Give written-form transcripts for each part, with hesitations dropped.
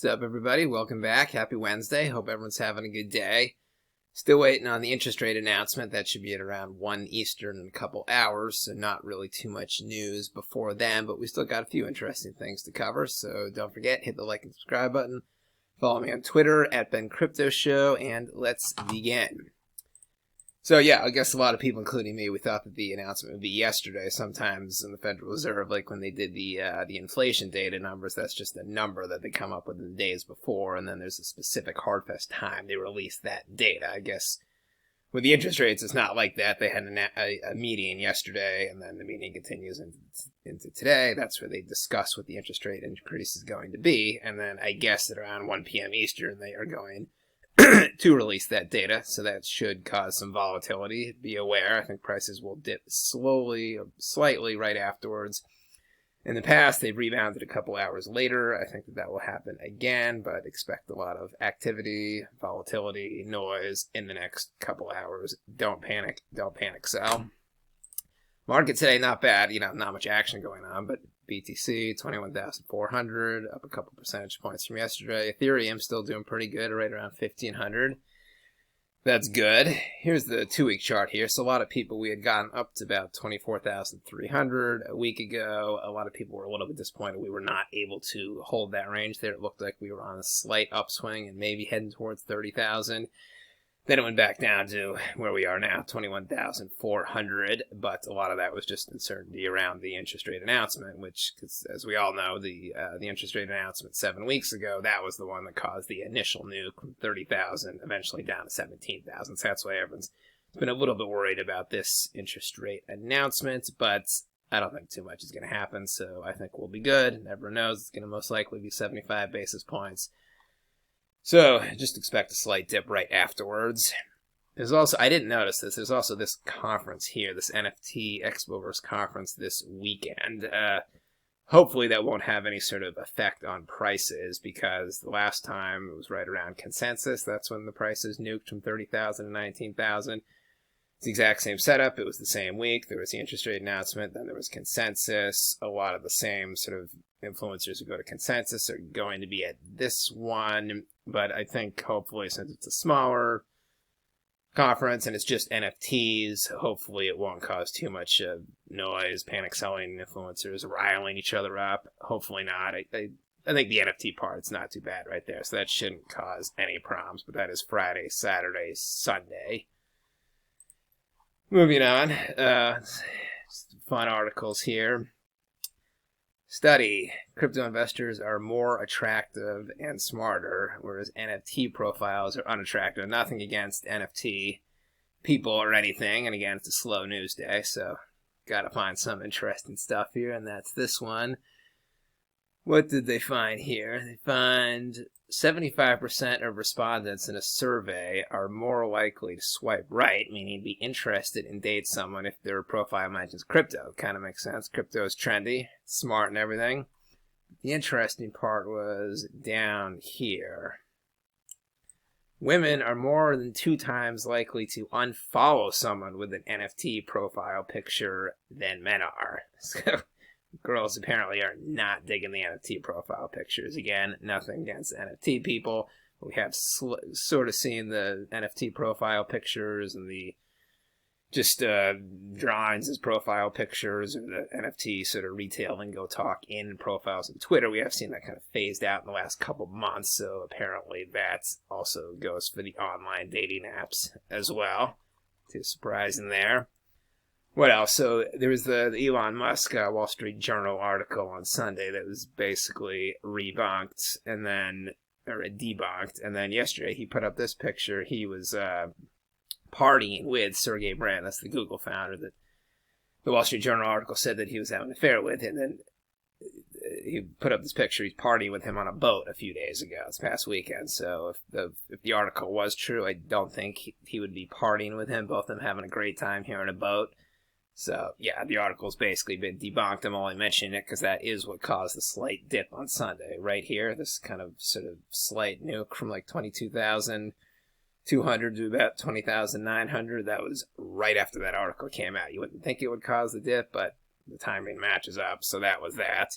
What's up, everybody? Welcome back. Happy Wednesday. Hope everyone's having a good day. Still waiting on the interest rate announcement. That should be at around 1 Eastern in a couple hours, so not really too much news before then, but we still got a few interesting things to cover, so don't forget, hit the like and subscribe button. Follow me on Twitter at bencryptoshow, and let's begin. So yeah, I guess a lot of people, including me, we thought that the announcement would be yesterday. Sometimes in the Federal Reserve, like when they did the inflation data numbers, that's just a number that they come up with in the days before, and then there's a specific hard-fast time they release that data. I guess with the interest rates, it's not like that. They had a meeting yesterday, and then the meeting continues into today. That's where they discuss what the interest rate increase is going to be, and then I guess at around 1 p.m. Eastern, they are going to release that data, so that should cause some volatility. Be aware, I think prices will dip slowly or slightly right afterwards. In the past, they've rebounded a couple hours later. I think that will happen again, but expect a lot of activity, volatility, noise in the next couple hours. Don't panic. Don't panic sell. Market today, not bad. Not much action going on, but BTC, 21,400, up a couple percentage points from yesterday. Ethereum still doing pretty good, right around 1,500. That's good. Here's the 2-week chart here. So a lot of people, we had gotten up to about 24,300 a week ago. A lot of people were a little bit disappointed we were not able to hold that range there. It looked like we were on a slight upswing and maybe heading towards 30,000. Then it went back down to where we are now, 21,400, but a lot of that was just uncertainty around the interest rate announcement, which, as we all know, the interest rate announcement 7 weeks ago, that was the one that caused the initial nuke from 30,000, eventually down to 17,000. So that's why everyone's been a little bit worried about this interest rate announcement, but I don't think too much is going to happen, so I think we'll be good. Everyone knows it's going to most likely be 75 basis points. So, just expect a slight dip right afterwards. There's also, I didn't notice this, there's also this conference here, this NFT Expoverse conference this weekend. Hopefully that won't have any sort of effect on prices, because the last time it was right around consensus. That's when the prices nuked from 30,000 to 19,000. It's the exact same setup. It was the same week. There was the interest rate announcement. Then there was consensus. A lot of the same sort of influencers who go to consensus are going to be at this one. But I think hopefully, since it's a smaller conference and it's just NFTs, hopefully it won't cause too much noise, panic selling, influencers riling each other up. Hopefully not. I think the NFT part's not too bad right there. So that shouldn't cause any problems. But that is Friday, Saturday, Sunday. Moving on, fun articles here. Study, crypto investors are more attractive and smarter, whereas NFT profiles are unattractive. Nothing against NFT people or anything, and again, it's a slow news day, so gotta find some interesting stuff here, and that's this one. What did they find here? They find 75% of respondents in a survey are more likely to swipe right, meaning be interested in dating someone if their profile mentions crypto. Kind of makes sense. Crypto is trendy, smart and everything. The interesting part was down here. Women are more than 2 times likely to unfollow someone with an NFT profile picture than men are. So girls apparently are not digging the NFT profile pictures. Again, nothing against NFT people. We have sort of seen the NFT profile pictures and the just drawings as profile pictures, or the NFT sort of retail lingo talk in profiles on Twitter. We have seen that kind of phased out in the last couple months, so apparently that also goes for the online dating apps as well. Too surprising there. What else? So there was the Elon Musk Wall Street Journal article on Sunday that was basically debunked, and then yesterday he put up this picture. He was partying with Sergey Brin, that's the Google founder that the Wall Street Journal article said that he was having an affair with, and then he put up this picture. He's partying with him on a boat a few days ago, this past weekend. So if the article was true, I don't think he would be partying with him. Both of them having a great time here on a boat. So, yeah, the article's basically been debunked. I'm only mentioning it because that is what caused the slight dip on Sunday. Right here, this kind of sort of slight nuke from like 22,200 to about 20,900. That was right after that article came out. You wouldn't think it would cause the dip, but the timing matches up, so that was that.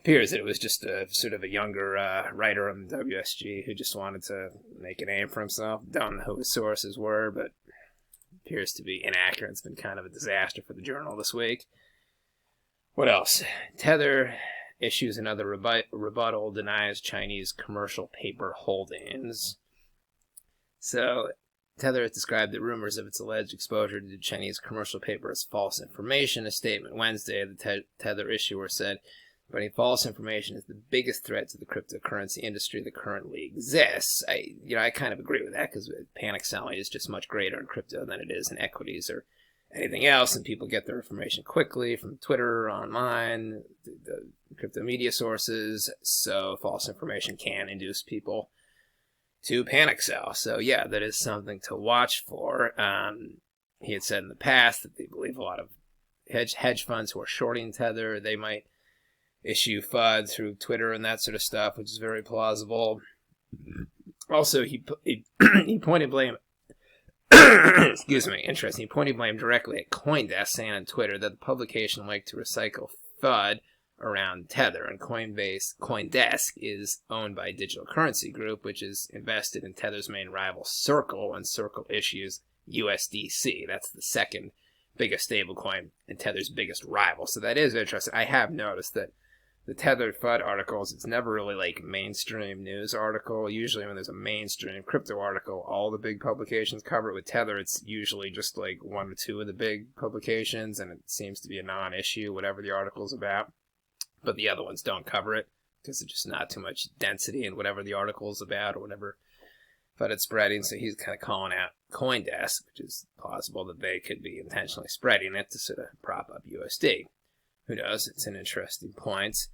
appears that it was just a sort of a younger writer on the WSG who just wanted to make a name for himself. Don't know who his sources were, but appears to be inaccurate. It's been kind of a disaster for the journal this week. What else? Tether issues another rebuttal, denies Chinese commercial paper holdings. So Tether has described the rumors of its alleged exposure to Chinese commercial paper as false information. A statement Wednesday, the Tether issuer said, "Spreading false information is the biggest threat to the cryptocurrency industry that currently exists." I kind of agree with that, because panic selling is just much greater in crypto than it is in equities or anything else, and people get their information quickly from Twitter, online, the crypto media sources, so false information can induce people to panic sell. So yeah, that is something to watch for. He had said in the past that they believe a lot of hedge funds who are shorting Tether, they might issue FUD through Twitter and that sort of stuff, which is very plausible. Also, he pointed blame. Excuse me, interesting. He pointed blame directly at CoinDesk, saying on Twitter that the publication liked to recycle FUD around Tether, and CoinDesk is owned by Digital Currency Group, which is invested in Tether's main rival Circle, and Circle issues USDC. That's the second biggest stablecoin and Tether's biggest rival. So that is interesting. I have noticed that the Tether FUD articles, it's never really like mainstream news article. Usually when there's a mainstream crypto article, all the big publications cover it. With Tether, it's usually just like one or two of the big publications, and it seems to be a non-issue, whatever the article's about. But the other ones don't cover it, because there's just not too much density in whatever the article's about, or whatever FUD it's spreading. So he's kind of calling out CoinDesk, which is plausible that they could be intentionally spreading it to sort of prop up USD. Who knows? It's an interesting point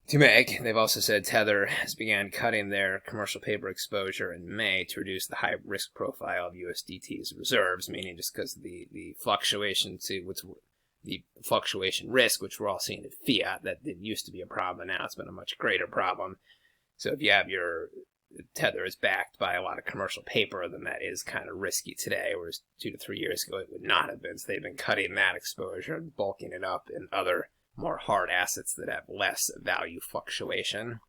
to make. They've also said Tether has begun cutting their commercial paper exposure in May to reduce the high risk profile of USDT's reserves, meaning just because of the fluctuation the fluctuation risk, which we're all seeing in fiat, that it used to be a problem, and now it's been a much greater problem. So if you have your Tether is backed by a lot of commercial paper, then that is kind of risky today, whereas 2 to 3 years ago it would not have been. So they've been cutting that exposure and bulking it up in other more hard assets that have less value fluctuation.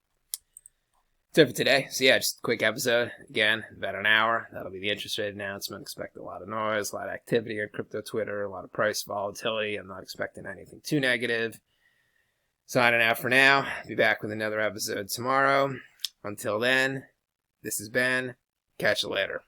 That's it for today. So yeah, just a quick episode. Again, about an hour. That'll be the interest rate announcement. Expect a lot of noise, a lot of activity on crypto Twitter, a lot of price volatility. I'm not expecting anything too negative. Signing out for now. Be back with another episode tomorrow. Until then, this is Ben. Catch you later.